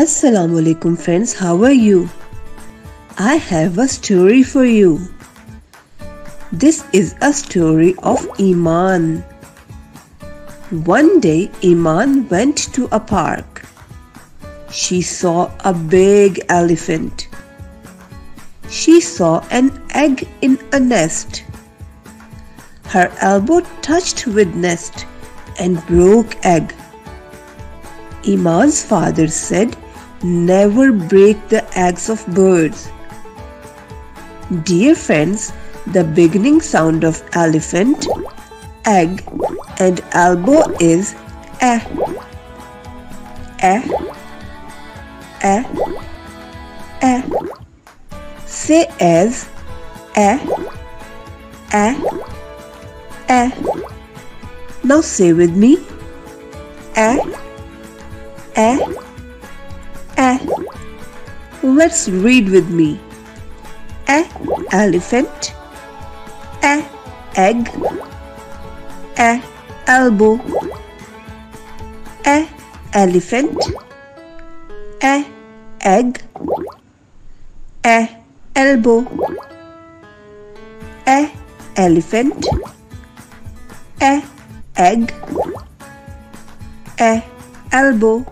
Assalamu alaikum friends, how are you? I have a story for you. This is a story of Iman. One day Iman went to a park. She saw a big elephant. She saw an egg in a nest. Her elbow touched with nest and broke egg. Iman's father said, "Never break the eggs of birds." Dear friends, the beginning sound of elephant, egg and elbow is eh. Eh, eh, eh. Say as eh, eh, eh. Now say with me, eh, eh, eh. Let's read with me. Eh, elephant. Eh, egg. Eh, elbow. Eh, elephant. Eh, egg. Eh, elbow. Eh, elephant. Eh, egg. Eh, elbow.